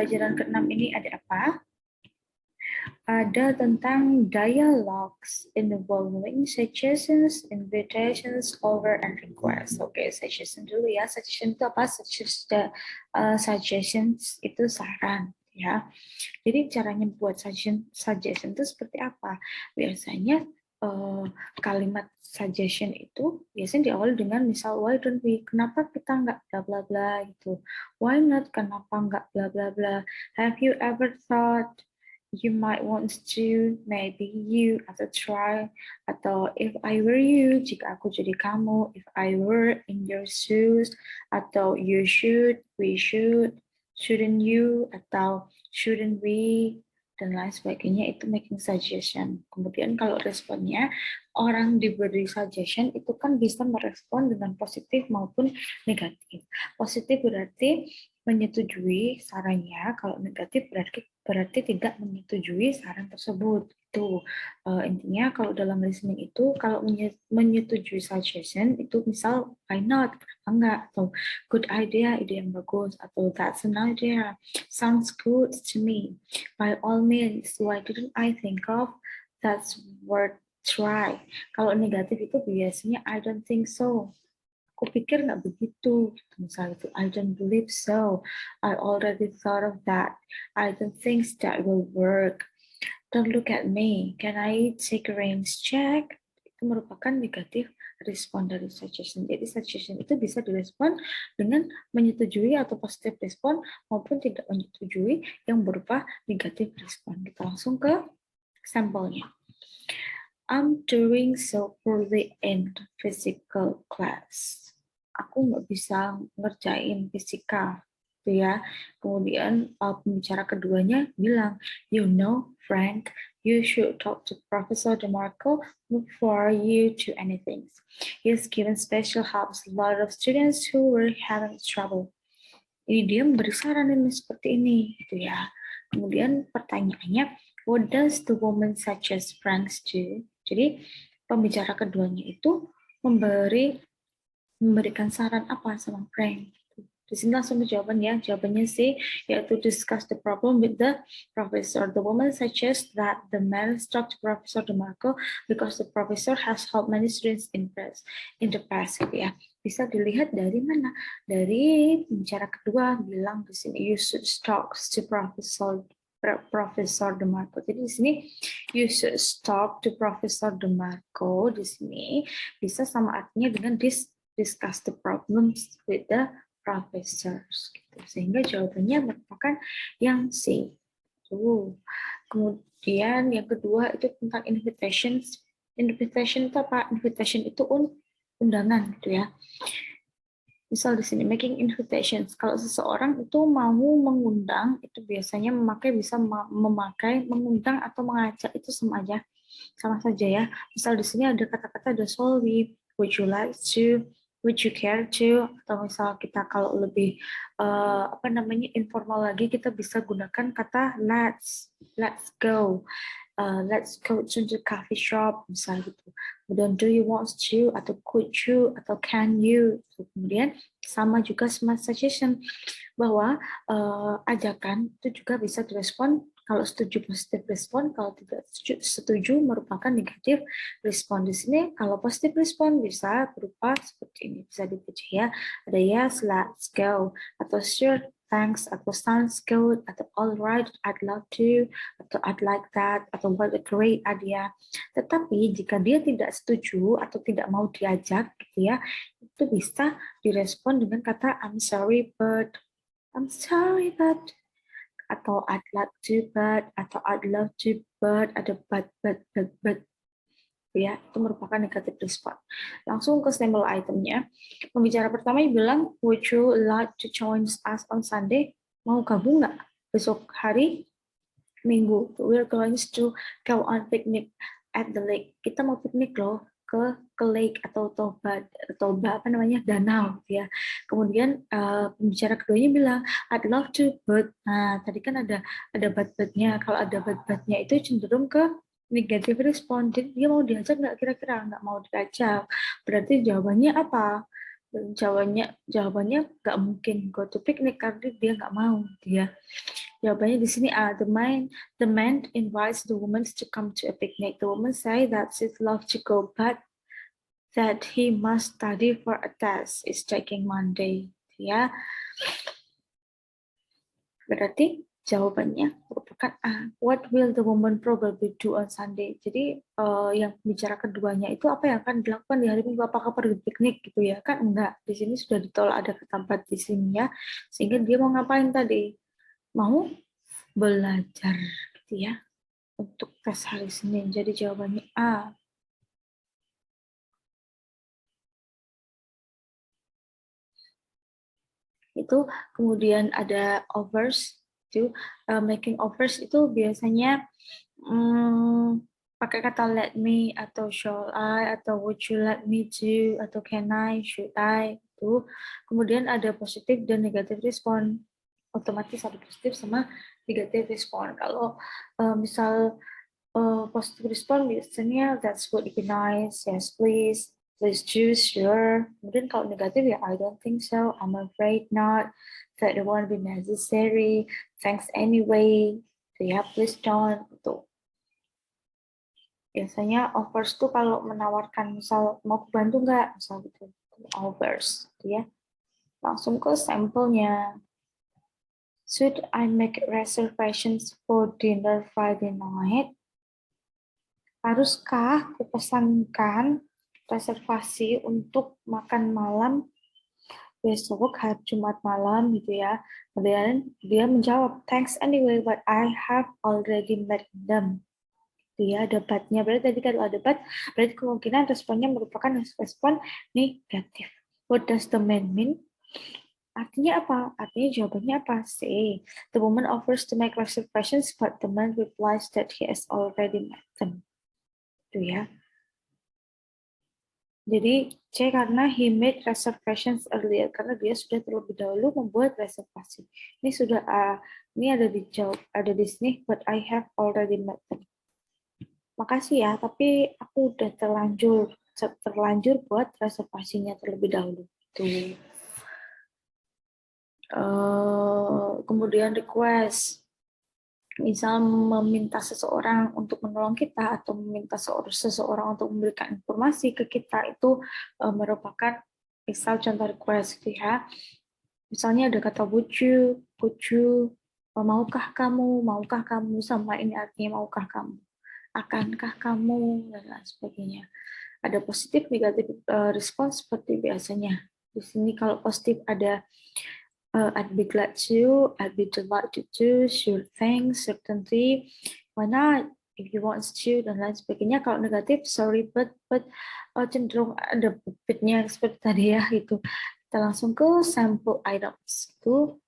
Pelajaran ke-6 ini ada apa? Ada tentang dialogues involving suggestions, invitations, offer, and requests. Oke, suggestion dulu ya. Suggestion itu apa? Suggestions itu saran ya. Jadi caranya buat suggestion itu seperti apa? Biasanya kalimat suggestion itu biasanya diawali dengan misal why don't we, kenapa kita nggak bla bla bla gitu, why not, kenapa nggak bla bla bla, have you ever thought, you might want to, maybe you, atau try, atau if I were you, jika aku jadi kamu, if I were in your shoes, atau you should, we should, shouldn't you, atau shouldn't we, dan lain sebagainya. Itu making suggestion. Kemudian kalau responnya, orang diberi suggestion itu kan bisa merespon dengan positif maupun negatif. Positif berarti menyetujui sarannya, kalau negatif berarti tidak menyetujui saran tersebut. Itu intinya kalau dalam listening itu, kalau menyetujui suggestion itu misal why not, enggak, atau good idea, ide yang bagus, atau that's an idea, sounds good to me, by all means, why didn't I think of, that's worth try. Kalau negatif itu biasanya I don't think so, aku pikir nggak begitu. Misalnya itu I don't believe so, I already thought of that, I don't think that will work, don't look at me, can I take a rain check. Itu merupakan negatif respon dari suggestion. Jadi suggestion itu bisa direspon dengan menyetujui atau positif respon maupun tidak menyetujui yang berupa negatif respon. Kita langsung ke sampelnya. I'm doing so poorly in physical class. Aku nggak bisa ngerjain fisika, gitu ya. Kemudian pembicara keduanya bilang, you know, Frank, you should talk to Professor DeMarco before you do anything. He's given special help to a lot of students who were having trouble. Ini dia memberi saran ini seperti ini, gitu ya. Kemudian pertanyaannya, what does the woman suggest Frank do? Jadi pembicara keduanya itu memberikan saran apa sama Frank. Di sini langsung jawaban ya. Jawabannya sih yaitu discuss the problem with the professor. The woman suggests that the man talk to Professor DeMarco because the professor has helped many students in the past, gitu ya. Bisa dilihat dari mana? Dari pembicara kedua bilang di sini you should talk to Profesor DeMarco. Jadi di sini you should talk to Professor DeMarco. Di sini bisa sama artinya dengan discuss the problems with the professors. Gitu. Sehingga jawabannya merupakan yang C. Kemudian yang kedua itu tentang invitations. Invitation itu apa? Invitation itu undangan, gitu ya. Misal di sini making invitations. Kalau seseorang itu mau mengundang, itu biasanya bisa memakai mengundang atau mengajak, itu sama saja ya. Misal di sini ada kata-kata the shall we, would you like to, would you care to, atau misal kita kalau lebih informal lagi, kita bisa gunakan kata let's go. Let's go to the coffee shop, misalnya gitu. Kemudian do you want to, atau could you, atau can you. Kemudian sama juga smart suggestion, bahwa ajakan itu juga bisa direspon kalau setuju positif respon, kalau tidak setuju merupakan negatif respon. Di sini kalau positif respon bisa berupa seperti ini, bisa dibaca ya. Ada yes, let's go, atau sure, thanks, atau sounds good, atau alright, I'd love to, atau I'd like that, atau what a great idea. Tetapi jika dia tidak setuju atau tidak mau diajak, gitu ya, itu bisa direspon dengan kata I'm sorry but, atau I'd like to but, atau I'd love to but, ada but, ya, itu merupakan negatif respon. Langsung ke sampel itemnya. Pembicara pertama yang bilang, would you like to join us on Sunday? Mau gabung nggak besok hari Minggu? We're going to go on picnic at the lake. Kita mau piknik loh ke lake atau toba danau, ya. Kemudian pembicara keduanya bilang I'd love to but, nah tadi kan ada but-nya. Kalau ada but-nya itu cenderung ke negatif respon. Jadi dia mau diajak nggak, kira-kira nggak mau diajak. Berarti jawabannya apa? Jawabannya nggak mungkin go to picnic karena dia nggak mau, dia. Jawabannya di sini A. The man invites the woman to come to a picnic. The woman say that she'd love to go, but that he must study for a test. It's taking Monday. Ya, berarti jawabannya merupakan A. What will the woman probably do on Sunday? Jadi yang bicara keduanya itu apa yang akan dilakukan di hari Minggu? Apakah pergi piknik gitu ya? Kan enggak. Di sini sudah ditolak ada ketempat di sini ya. Sehingga dia mau ngapain tadi? Mau belajar gitu ya untuk tes hari Senin. Jadi jawabannya A. Itu kemudian ada offers itu making offers itu biasanya pakai kata let me atau shall I atau would you let me to atau can I, should I itu. Kemudian ada positif dan negatif respon. Otomatis ada positif sama negatif respon. Kalau misal positive respon biasanya that's would be nice, yes please choose, sure. Kemudian kalau negatif ya I don't think so, I'm afraid not, that it won't be necessary, thanks anyway, so ya please don't. Tuh. Biasanya offers tuh kalau menawarkan misal mau bantu nggak, misal gitu, offers, gitu ya. Langsung ke sampelnya. Should I make reservations for dinner Friday night? Haruskah kupesankan reservasi untuk makan malam besok hari Jumat malam gitu ya. Kemudian dia menjawab, thanks anyway, but I have already met them. Dia debatnya, berarti tadi kalau debat, berarti kemungkinan responnya merupakan respon negatif. What does the man mean? Artinya apa? Artinya jawabannya apa? C. The woman offers to make reservations, but the man replies that he has already met them. Itu ya. Jadi C karena he made reservations earlier, karena dia sudah terlebih dahulu membuat reservasi. Ini sudah ini ada di sini, but I have already met them. Makasih ya, tapi aku udah terlanjur buat reservasinya terlebih dahulu. Tuh. Kemudian request. Misal meminta seseorang untuk menolong kita atau meminta seseorang untuk memberikan informasi ke kita itu merupakan misal contoh request gitu ya. Misalnya ada kata would you, maukah kamu sama ini artinya maukah kamu, akankah kamu dan lain sebagainya. Ada positif negatif respons seperti biasanya. Di sini kalau positif ada I'd be glad to, I'd be delighted to, sure thanks, certainly, why not, if you want to, dan lain sebagainya. Kalau negatif, sorry but cenderung ada bitnya seperti tadi ya, gitu. Kita langsung ke sample items. Itu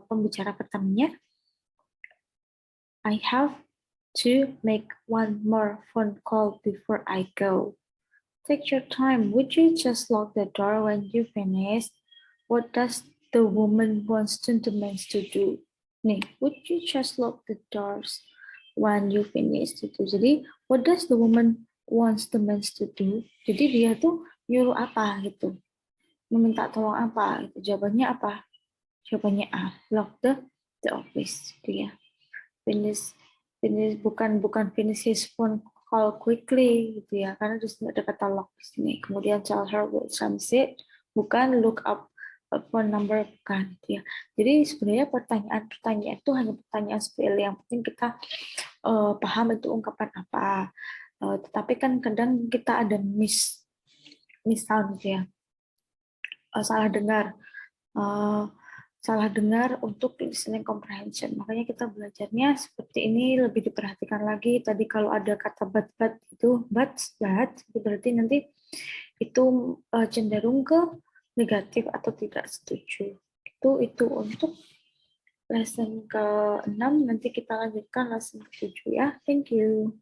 pembicara pertamanya. I have to make one more phone call before I go. Take your time. Would you just lock the door when you finish? What does the woman wants the man to do? Nih, would you just lock the doors when you finish? Gitu. Jadi, what does the woman wants the man to do? Jadi dia tuh nyuruh apa gitu? Meminta tolong apa? Gitu. Jawabannya apa? Jawabannya A. Lock the office. Gitu ya. Finish bukan finish his phone call quickly gitu ya, karena di sini ada kata lock di sini. Kemudian tell her what time is it, bukan look up phone number, bukan gitu ya. Jadi sebenarnya pertanyaan itu hanya pertanyaan sepele, yang penting kita paham itu ungkapan apa. Tetapi kan kadang kita ada misal gitu ya, salah dengar untuk listening comprehension. Makanya kita belajarnya seperti ini, lebih diperhatikan lagi. Tadi kalau ada kata but itu berarti nanti itu cenderung ke negatif atau tidak setuju. Itu untuk lesson ke-6. Nanti kita lanjutkan lesson ke-7 ya. Thank you.